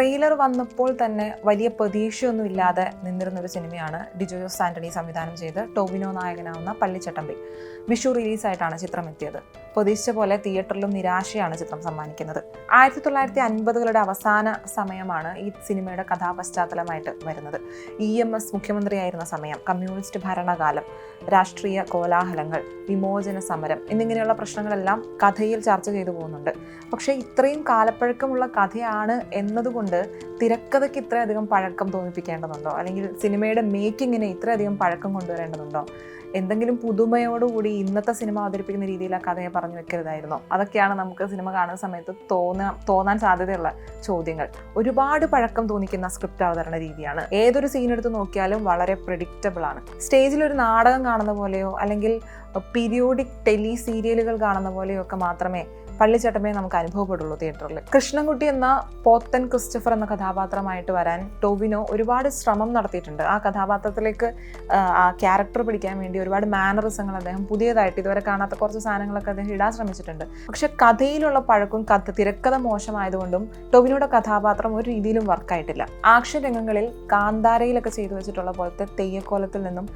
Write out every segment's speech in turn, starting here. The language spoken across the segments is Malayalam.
ട്രെയിലർ വന്നപ്പോൾ തന്നെ വലിയ പ്രതീക്ഷയൊന്നും ഇല്ലാതെ നിന്നിരുന്ന ഒരു സിനിമയാണ് ഡിജോ ജോസ് ആന്റണി സംവിധാനം ചെയ്ത് ടോവിനോ നായകനാവുന്ന പള്ളിച്ചട്ടമ്പി. വിഷു റിലീസായിട്ടാണ് ചിത്രം എത്തിയത്. പ്രതീക്ഷിച്ച പോലെ തിയേറ്ററിലും നിരാശയാണ് ചിത്രം സമ്മാനിക്കുന്നത്. 1950കളുടെ അവസാന സമയമാണ് ഈ സിനിമയുടെ കഥാപശ്ചാത്തലമായിട്ട് വരുന്നത്. EMS മുഖ്യമന്ത്രിയായിരുന്ന സമയം, കമ്മ്യൂണിസ്റ്റ് ഭരണകാലം, രാഷ്ട്രീയ കോലാഹലങ്ങൾ, വിമോചന സമരം എന്നിങ്ങനെയുള്ള പ്രശ്നങ്ങളെല്ലാം കഥയിൽ ചർച്ച ചെയ്തു പോകുന്നുണ്ട്. പക്ഷേ ഇത്രയും കാലപ്പഴക്കമുള്ള കഥയാണ് എന്നതുകൊണ്ട് തിരക്കഥയ്ക്ക് ഇത്രയധികം പഴക്കം തോന്നിപ്പിക്കേണ്ടതുണ്ടോ? അല്ലെങ്കിൽ സിനിമയുടെ മേക്കിങ്ങിന് ഇത്രയധികം പഴക്കം കൊണ്ടുവരേണ്ടതുണ്ടോ? എന്തെങ്കിലും പുതുമയോടുകൂടി ഇന്നത്തെ സിനിമ അവതരിപ്പിക്കുന്ന രീതിയിൽ ആ കഥയെ പറഞ്ഞു വെക്കരുതായിരുന്നോ? അതൊക്കെയാണ് നമുക്ക് സിനിമ കാണുന്ന സമയത്ത് തോന്നാൻ സാധ്യതയുള്ള ചോദ്യങ്ങൾ. ഒരുപാട് പഴക്കം തോന്നിക്കുന്ന സ്ക്രിപ്റ്റ് അവതരണ രീതിയാണ്. ഏതൊരു സീൻ എടുത്ത് നോക്കിയാലും വളരെ പ്രെഡിക്റ്റബിൾ ആണ്. സ്റ്റേജിൽ ഒരു നാടകം കാണുന്ന പോലെയോ അല്ലെങ്കിൽ പീരിയോഡിക് ടെലി സീരിയലുകൾ കാണുന്ന പോലെയോ ഒക്കെ മാത്രമേ പള്ളിച്ചട്ടമ്പയെ നമുക്ക് അനുഭവപ്പെടുള്ളൂ തിയേറ്ററിൽ. കൃഷ്ണൻകുട്ടി എന്ന പോത്തൻ ക്രിസ്റ്റഫർ എന്ന കഥാപാത്രമായിട്ട് വരാൻ ടോവിനോ ഒരുപാട് ശ്രമം നടത്തിയിട്ടുണ്ട്. ആ കഥാപാത്രത്തിലേക്ക് ആ ക്യാരക്ടർ പിടിക്കാൻ വേണ്ടി ഒരുപാട് മാനറിസങ്ങൾ അദ്ദേഹം പുതിയതായിട്ട് ഇതുവരെ കാണാത്ത കുറച്ച് സാധനങ്ങളൊക്കെ അദ്ദേഹം ഇടാൻ ശ്രമിച്ചിട്ടുണ്ട്. പക്ഷെ കഥയിലുള്ള പഴക്കും തിരക്കഥ മോശമായതുകൊണ്ടും ടോവിനോയുടെ കഥാപാത്രം ഒരു രീതിയിലും വർക്കായിട്ടില്ല. ആക്ഷൻ രംഗങ്ങളിൽ കാന്താരയിലൊക്കെ ചെയ്തു വെച്ചിട്ടുള്ള പോലത്തെ തെയ്യക്കോലത്തിൽ നിന്നും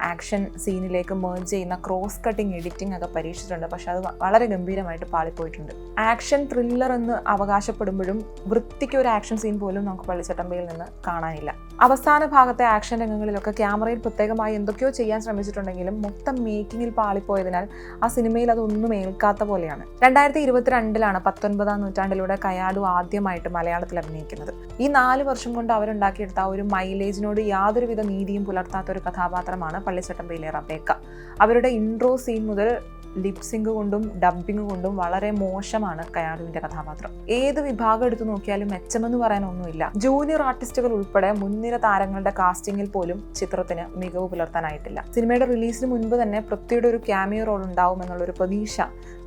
ആക്ഷൻ സീനിലേക്ക് മേർജ് ചെയ്യുന്ന ക്രോസ് കട്ടിങ് എഡിറ്റിംഗ് ഒക്കെ പരീക്ഷിച്ചിട്ടുണ്ട്. പക്ഷെ അത് വളരെ ഗംഭീരമായിട്ട് പാളിപ്പോയിട്ടുണ്ട്. ആക്ഷൻ ത്രില്ലർ എന്ന് അവകാശപ്പെടുമ്പോഴും വൃത്തിക്ക് ഒരു ആക്ഷൻ സീൻ പോലും നമുക്ക് പള്ളിച്ചട്ടമ്പയിൽ നിന്ന് കാണാനില്ല. അവസാന ഭാഗത്തെ ആക്ഷൻ രംഗങ്ങളിലൊക്കെ ക്യാമറയിൽ പ്രത്യേകമായി എന്തൊക്കെയോ ചെയ്യാൻ ശ്രമിച്ചിട്ടുണ്ടെങ്കിലും മൊത്തം മേക്കിങ്ങിൽ പാളിപ്പോയതിനാൽ ആ സിനിമയിൽ അതൊന്നും ഏൽക്കാത്ത പോലെയാണ്. 2022 19ാം നൂറ്റാണ്ടിലൂടെ കയാടു ആദ്യമായിട്ട് മലയാളത്തിൽ അഭിനയിക്കുന്നത്. ഈ 4 വർഷം കൊണ്ട് അവരുണ്ടാക്കിയെടുത്ത ആ ഒരു മൈലേജിനോട് യാതൊരുവിധ നീതിയും പുലർത്താത്ത ഒരു കഥാപാത്രമാണ് പള്ളിച്ചട്ടമ്പയിലെ റബേക്ക. അവരുടെ ഇൻട്രോ സീൻ മുതൽ ലിപ്സിംഗ് കൊണ്ടും ഡബ്ബിംഗ് കൊണ്ടും വളരെ മോശമാണ് കയാടുവിന്റെ കഥാപാത്രം. ഏത് വിഭാഗം എടുത്തു നോക്കിയാലും മെച്ചമെന്ന് പറയാനൊന്നുമില്ല. ജൂനിയർ ആർട്ടിസ്റ്റുകൾ ഉൾപ്പെടെ മുൻനിര താരങ്ങളുടെ കാസ്റ്റിംഗിൽ പോലും ചിത്രത്തിന് മികവ് പുലർത്താനായിട്ടില്ല. സിനിമയുടെ റിലീസിന് മുൻപ് തന്നെ പൃഥ്വിയുടെ ഒരു ക്യാമിയോ റോൾ ഉണ്ടാവും എന്നുള്ളൊരു പ്രതീക്ഷ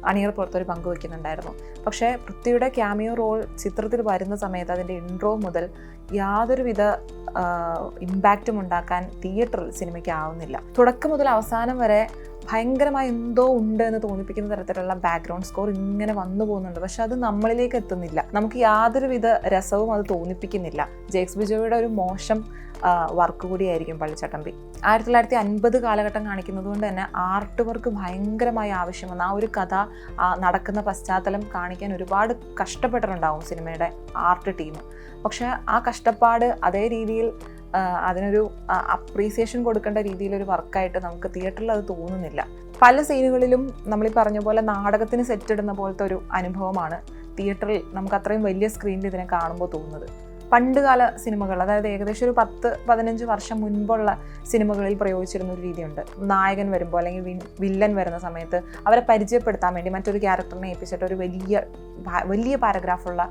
അണിയർ പുറത്തൊരു പങ്കുവെക്കുന്നുണ്ടായിരുന്നു. പക്ഷേ പൃഥ്വിയുടെ ക്യാമിയോ റോൾ ചിത്രത്തിൽ വരുന്ന സമയത്ത് അതിൻ്റെ ഇൻട്രോ മുതൽ യാതൊരുവിധ ഇമ്പാക്റ്റും ഉണ്ടാക്കാൻ തിയേറ്ററിൽ സിനിമയ്ക്ക് ആവുന്നില്ല. തുടക്കം മുതൽ അവസാനം വരെ ഭയങ്കരമായി എന്തോ ഉണ്ട് എന്ന് തോന്നിപ്പിക്കുന്ന തരത്തിലുള്ള ബാക്ക്ഗ്രൗണ്ട് സ്കോർ ഇങ്ങനെ വന്നു പോകുന്നുണ്ട്. പക്ഷെ അത് നമ്മളിലേക്ക് എത്തുന്നില്ല. നമുക്ക് യാതൊരുവിധ രസവും അത് തോന്നിപ്പിക്കുന്നില്ല. ജേക്സ് ബിജോയുടെ ഒരു മോശം വർക്ക് കൂടിയായിരിക്കും പള്ളിച്ചട്ടമ്പി. 1950 കാലഘട്ടം കാണിക്കുന്നത് കൊണ്ട് തന്നെ ആർട്ട് വർക്ക് ഭയങ്കരമായി ആവശ്യം വന്ന ആ ഒരു കഥ നടക്കുന്ന പശ്ചാത്തലം കാണിക്കാൻ ഒരുപാട് കഷ്ടപ്പെട്ടിട്ടുണ്ടാവും സിനിമയുടെ ആർട്ട് ടീം. പക്ഷെ ആ കഷ്ടപ്പാട് അതേ രീതിയിൽ അതിനൊരു അപ്രീസിയേഷൻ കൊടുക്കേണ്ട രീതിയിലൊരു വർക്കായിട്ട് നമുക്ക് തിയേറ്ററിൽ അത് തോന്നുന്നില്ല. പല സീനുകളിലും നമ്മൾ ഈ പറഞ്ഞ പോലെ നാടകത്തിന് സെറ്റ് ഇടുന്ന പോലത്തെ ഒരു അനുഭവമാണ് തിയേറ്ററിൽ നമുക്ക് അത്രയും വലിയ സ്ക്രീനിൽ ഇതിനെ കാണുമ്പോൾ തോന്നുന്നത്. പണ്ടുകാല സിനിമകൾ, അതായത് ഏകദേശം ഒരു 10-15 വർഷം മുൻപുള്ള സിനിമകളിൽ പ്രയോഗിച്ചിരുന്ന ഒരു രീതിയുണ്ട്. നായകൻ വരുമ്പോൾ അല്ലെങ്കിൽ വില്ലൻ വരുന്ന സമയത്ത് അവരെ പരിചയപ്പെടുത്താൻ വേണ്ടി മറ്റൊരു ക്യാരക്ടറിനെ ഏൽപ്പിച്ചിട്ട് ഒരു വലിയ പാരഗ്രാഫുള്ള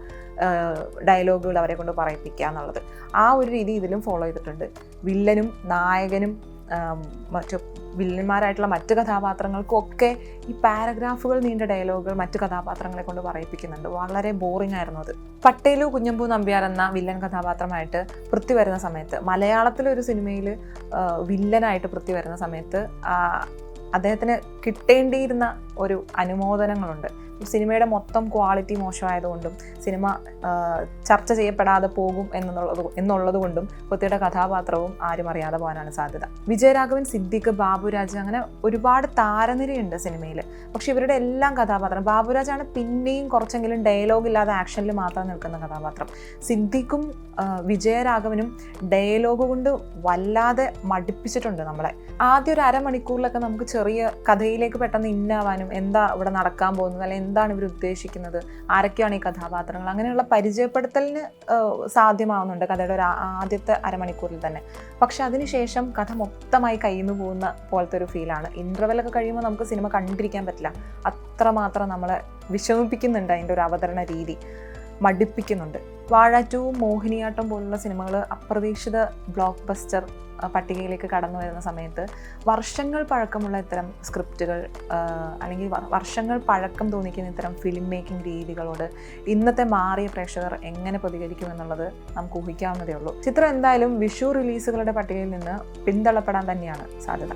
ഡയലോഗുകൾ അവരെ കൊണ്ട് പറയിപ്പിക്കുക എന്നുള്ളത്. ആ ഒരു രീതി ഇതിലും ഫോളോ ചെയ്തിട്ടുണ്ട്. വില്ലനും നായകനും മറ്റു വില്ലന്മാരായിട്ടുള്ള മറ്റു കഥാപാത്രങ്ങൾക്കൊക്കെ ഈ പാരഗ്രാഫുകൾ നീണ്ട ഡയലോഗുകൾ മറ്റു കഥാപാത്രങ്ങളെ കൊണ്ട് പറയിപ്പിക്കുന്നുണ്ട്. വളരെ ബോറിംഗ് ആയിരുന്നു അത്. പട്ടേലു കുഞ്ഞമ്പു നമ്പ്യാർ എന്ന വില്ലൻ കഥാപാത്രമായിട്ട് പൃഥ്വി വരുന്ന സമയത്ത്, മലയാളത്തിലൊരു സിനിമയിൽ വില്ലനായിട്ട് പൃഥ്വി വരുന്ന സമയത്ത് അദ്ദേഹത്തിന് കിട്ടേണ്ടിയിരുന്ന ഒരു അനുമോദനങ്ങളുണ്ട്. സിനിമയുടെ മൊത്തം ക്വാളിറ്റി മോശമായതുകൊണ്ടും സിനിമ ചർച്ച ചെയ്യപ്പെടാതെ പോകും എന്നുള്ളത് കൊണ്ടും പൃഥ്വിയുടെ കഥാപാത്രവും ആരും അറിയാതെ പോകാനാണ് സാധ്യത. വിജയരാഘവൻ, സിദ്ദിഖ്, ബാബുരാജ്, അങ്ങനെ ഒരുപാട് താരനിരയുണ്ട് സിനിമയിൽ. പക്ഷെ ഇവരുടെ എല്ലാം കഥാപാത്രം, ബാബുരാജാണ് പിന്നെയും കുറച്ചെങ്കിലും ഡയലോഗ് ഇല്ലാതെ ആക്ഷനിൽ മാത്രം നിൽക്കുന്ന കഥാപാത്രം. സിദ്ദിഖും വിജയരാഘവനും ഡയലോഗ് കൊണ്ട് വല്ലാതെ മടുപ്പിച്ചിട്ടുണ്ട് നമ്മളെ. ആദ്യം ഒരു അരമണിക്കൂറിലൊക്കെ നമുക്ക് ചെറിയ കഥയിലേക്ക് പെട്ടെന്ന് ഇന്നാവാനും എന്താ ഇവിടെ നടക്കാൻ പോകുന്നത്, അല്ലെങ്കിൽ എന്താണ് ഇവർ ഉദ്ദേശിക്കുന്നത്, ആരൊക്കെയാണ് ഈ കഥാപാത്രങ്ങൾ, അങ്ങനെയുള്ള പരിചയപ്പെടുത്തലിന് സാധ്യമാവുന്നുണ്ട് കഥയുടെ ഒരു ആദ്യത്തെ അരമണിക്കൂറിൽ തന്നെ. പക്ഷെ അതിനുശേഷം കഥ മൊത്തമായി കയ്യിൽ നിന്ന് പോകുന്ന പോലത്തെ ഒരു ഫീലാണ്. ഇൻ്റർവെല്ലൊക്കെ കഴിയുമ്പോൾ നമുക്ക് സിനിമ കണ്ടിരിക്കാൻ പറ്റില്ല. അത്രമാത്രം നമ്മളെ വിഷമിപ്പിക്കുന്നുണ്ട് അതിൻ്റെ ഒരു അവതരണ രീതി, മടുപ്പിക്കുന്നുണ്ട്. വാഴ 2, മോഹിനിയാട്ടം പോലുള്ള സിനിമകൾ അപ്രതീക്ഷിത ബ്ലോക്ക് ബസ്റ്റർ പട്ടികയിലേക്ക് കടന്നു വരുന്ന സമയത്ത് വർഷങ്ങൾ പഴക്കമുള്ള ഇത്തരം സ്ക്രിപ്റ്റുകൾ അല്ലെങ്കിൽ വർഷങ്ങൾ പഴക്കം തോന്നിക്കുന്ന ഇത്തരം ഫിലിം മേക്കിംഗ് രീതികളോട് ഇന്നത്തെ മാറിയ പ്രേക്ഷകർ എങ്ങനെ പ്രതികരിക്കുമെന്നുള്ളത് നമുക്ക് ഊഹിക്കാവുന്നതേ ഉള്ളൂ. ചിത്രം എന്തായാലും വിഷു റിലീസുകളുടെ പട്ടികയിൽ നിന്ന് പിന്തള്ളപ്പെടാൻ തന്നെയാണ് സാധ്യത.